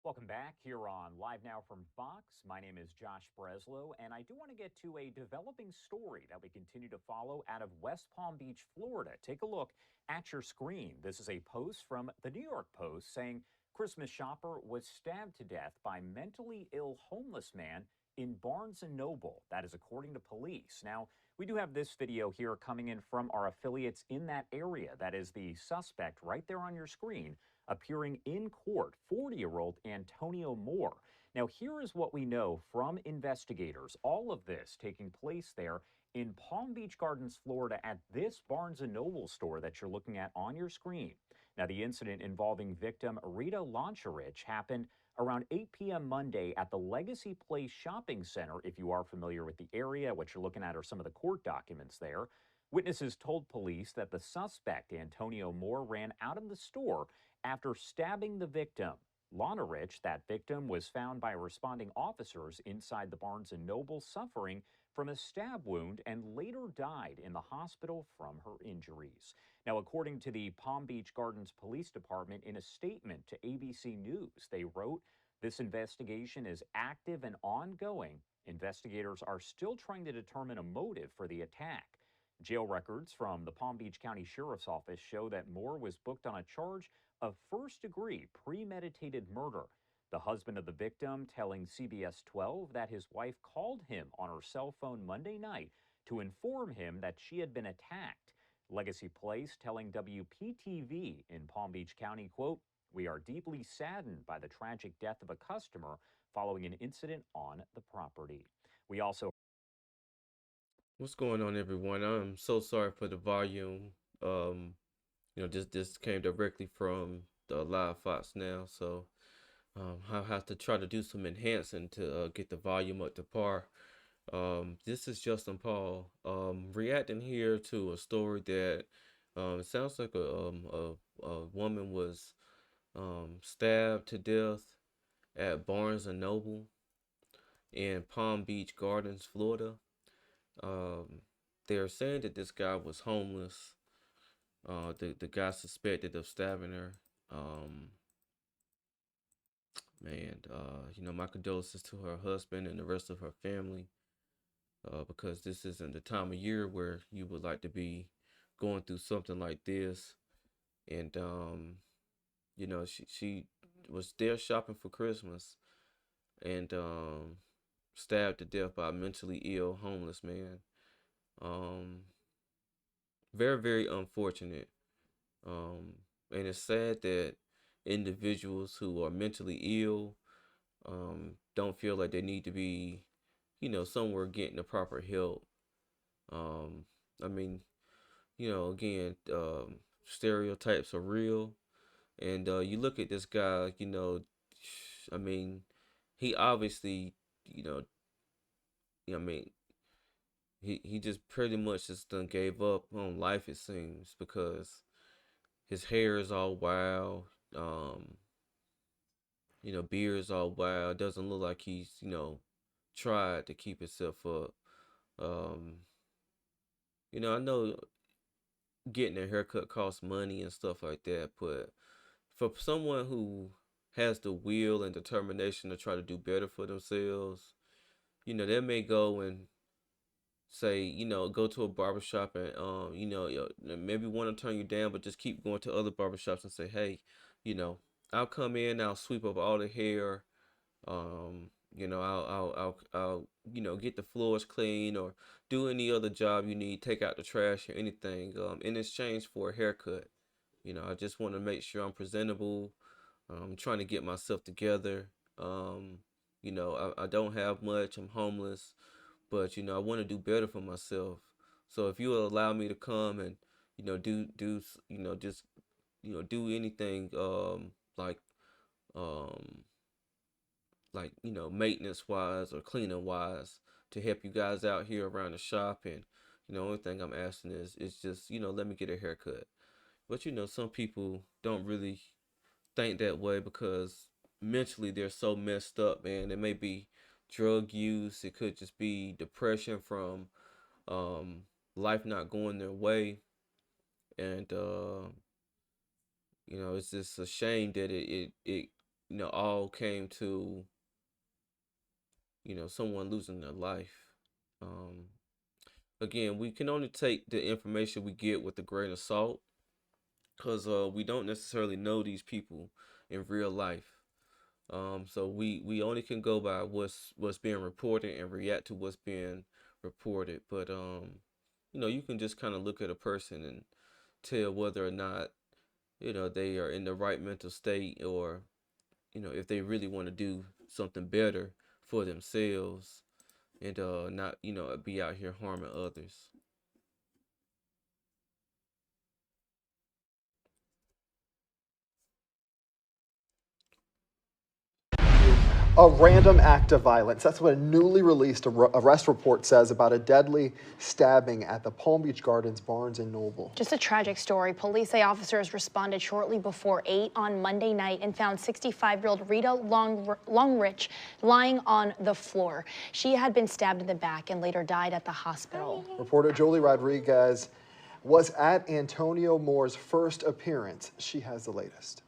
Welcome back here on Live Now from Fox. My name is Josh Breslow, and I do want to get to a developing story that we continue to follow out of West Palm Beach, Florida. Take a look at your screen. This is a post from the New York Post saying Christmas shopper was stabbed to death by mentally ill homeless man in Barnes and Noble. That is according to police. Now, we do have this video here coming in from our affiliates in that area. That is the suspect right there on your screen appearing in court, 40-year-old Antonio Moore. Now, here is what we know from investigators. All of this taking place there in Palm Beach Gardens, Florida, at this Barnes & Noble store that you're looking at on your screen. Now, the incident involving victim Rita Loncherich happened around 8 p.m. Monday at the Legacy Place Shopping Center. If you are familiar with the area, what you're looking at are some of the court documents there. Witnesses told police that the suspect, Antonio Moore, ran out of the store after stabbing the victim. Lonnerich, that victim, was found by responding officers inside the Barnes & Noble suffering from a stab wound and later died in the hospital from her injuries. Now, according to the Palm Beach Gardens Police Department, in a statement to ABC News, they wrote, "This investigation is active and ongoing. Investigators are still trying to determine a motive for the attack." Jail records from the Palm Beach County Sheriff's Office show that Moore was booked on a charge of first-degree premeditated murder. The husband of the victim telling CBS 12 that his wife called him on her cell phone Monday night to inform him that she had been attacked. Legacy Place telling WPTV in Palm Beach County, quote, "We are deeply saddened by the tragic death of a customer following an incident on the property." We also What's going on, everyone? I'm so sorry for the volume. Um, this came directly from the live Fox now, so I'll have to try to do some enhancing to get the volume up to par. This is Justin Paul, reacting here to a story that it sounds like a woman was stabbed to death at Barnes and Noble in Palm Beach Gardens, Florida. Um, they're saying that this guy was homeless. The guy suspected of stabbing her. Um, my condolences to her husband and the rest of her family. Because this isn't the time of year where you would like to be going through something like this. And she was there shopping for Christmas and stabbed to death by a mentally ill homeless man. Um, Very, very unfortunate. Um, and it's sad that individuals who are mentally ill don't feel like they need to be, somewhere getting the proper help. Um, I mean, again, stereotypes are real. And you look at this guy, I mean, he obviously, you know, I mean, he just pretty much just done gave up on life, it seems, because his hair is all wild. Um, beard is all wild. Doesn't look like he's, tried to keep himself up. Um, I know getting a haircut costs money and stuff like that, but for someone who has the will and determination to try to do better for themselves, they may go and say, go to a barbershop and maybe want to turn you down, but just keep going to other barbershops and say, hey, you know, I'll come in, I'll sweep up all the hair, I'll get the floors clean or do any other job you need, take out the trash or anything, in exchange for a haircut. I just want to make sure I'm presentable. I'm trying to get myself together. I don't have much. I'm homeless, but I want to do better for myself. So if you will allow me to come and just do anything um like maintenance wise or cleaning wise to help you guys out here around the shop, and only thing I'm asking is just let me get a haircut. But some people don't really think that way because mentally they're so messed up, man. It may be drug use, it could just be depression from um, life not going their way, and it's just a shame that it all came to, someone losing their life. Um, Again, we can only take the information we get with a grain of salt, because we don't necessarily know these people in real life. So we only can go by what's being reported and react to what's being reported. But you can just kind of look at a person and tell whether or not they are in the right mental state, or if they really want to do something better for themselves, and not be out here harming others. A random act of violence. That's what a newly released arrest report says about a deadly stabbing at the Palm Beach Gardens Barnes and Noble. Just a tragic story. Police say officers responded shortly before 8 on Monday night and found 65-year-old Rita Longrich lying on the floor. She had been stabbed in the back and later died at the hospital. Reporter Jolie Rodriguez was at Antonio Moore's first appearance. She has the latest.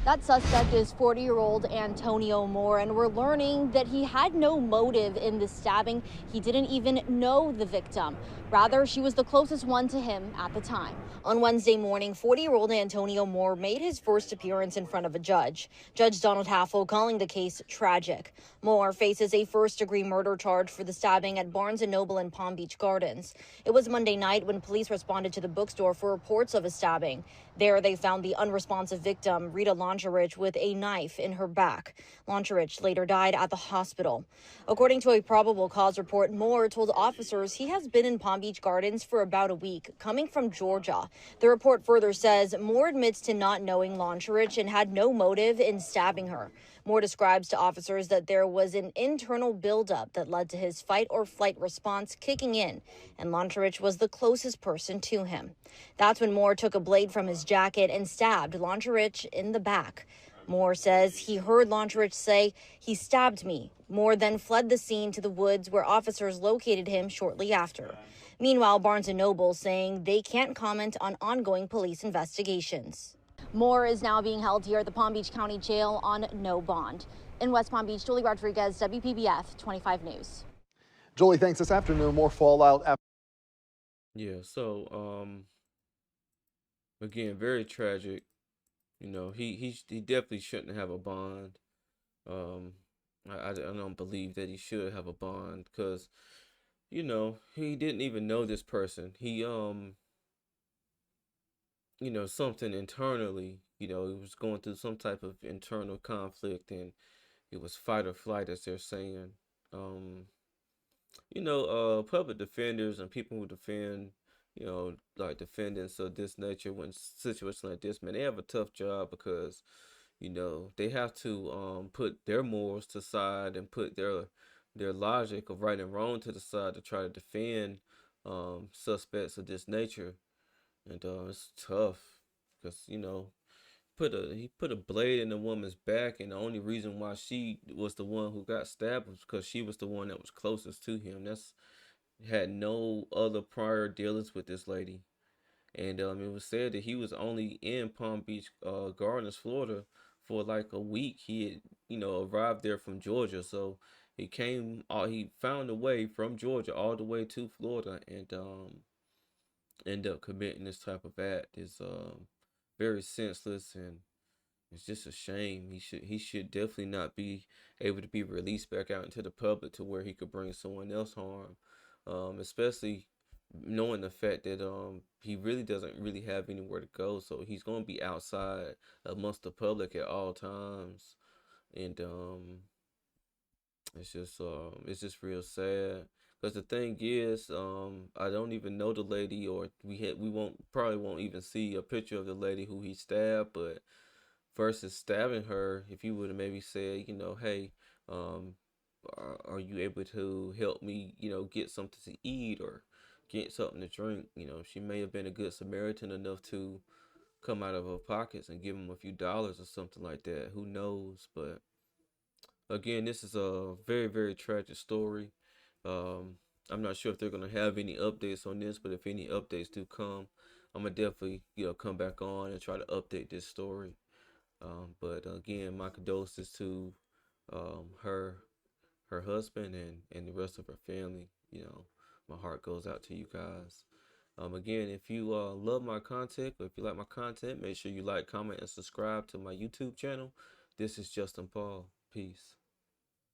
That suspect is 40-year-old Antonio Moore, and we're learning that he had no motive in the stabbing. He didn't even know the victim. Rather, she was the closest one to him at the time. On Wednesday morning, 40-year-old Antonio Moore made his first appearance in front of a judge. Judge Donald Haffel calling the case tragic. Moore faces a first-degree murder charge for the stabbing at Barnes & Noble in Palm Beach Gardens. It was Monday night when police responded to the bookstore for reports of a stabbing. There, they found the unresponsive victim, Rita Longrich, with a knife in her back. Longrich later died at the hospital. According to a probable cause report, Moore told officers he has been in Palm Beach Gardens for about a week, coming from Georgia. The report further says Moore admits to not knowing Longrich and had no motive in stabbing her. Moore describes to officers that there was an internal buildup that led to his fight or flight response kicking in, and Longrich was the closest person to him. That's when Moore took a blade from his jacket and stabbed Longrich in the back. Moore says he heard Longrich say, "He stabbed me." Moore then fled the scene to the woods where officers located him shortly after. Meanwhile, Barnes & Noble saying they can't comment on ongoing police investigations. Moore is now being held here at the Palm Beach County Jail on no bond. In West Palm Beach, Jolie Rodriguez, WPBF 25 News. Jolie, thanks. This afternoon, more fallout after. Yeah. So again, very tragic. He definitely shouldn't have a bond. Um, I don't believe that he should have a bond, because he didn't even know this person. He something internally, he was going through some type of internal conflict, and it was fight or flight, as they're saying. Um, Public defenders and people who defend, like defendants of this nature, when situations like this, man, they have a tough job, because they have to put their morals to the side and put their logic of right and wrong to the side to try to defend suspects of this nature. And it's tough, because he put a blade in the woman's back, and the only reason why she was the one who got stabbed was because she was the one that was closest to him. That's Had no other prior dealings with this lady. And it was said that he was only in Palm Beach Gardens, Florida, for like a week. He had, arrived there from Georgia, so he found a way from Georgia all the way to Florida, and end up committing this type of act. Is very senseless, and it's just a shame. He should definitely not be able to be released back out into the public to where he could bring someone else harm. Especially knowing the fact that he really doesn't really have anywhere to go, so he's gonna be outside amongst the public at all times, and it's just real sad. Because the thing is, I don't even know the lady, or we won't probably won't even see a picture of the lady who he stabbed. But versus stabbing her, if you would have maybe said, hey, um, are you able to help me, get something to eat or get something to drink? She may have been a good Samaritan enough to come out of her pockets and give him a few dollars or something like that. Who knows? But again, this is a very, very tragic story. Um, I'm not sure if they're gonna have any updates on this, but if any updates do come, I'm gonna definitely, come back on and try to update this story. But again, my condolences to her husband and the rest of her family. You know, my heart goes out to you guys. Again, if you love my content, or if you like my content, make sure you like, comment, and subscribe to my YouTube channel. This is Justin Paul. Peace.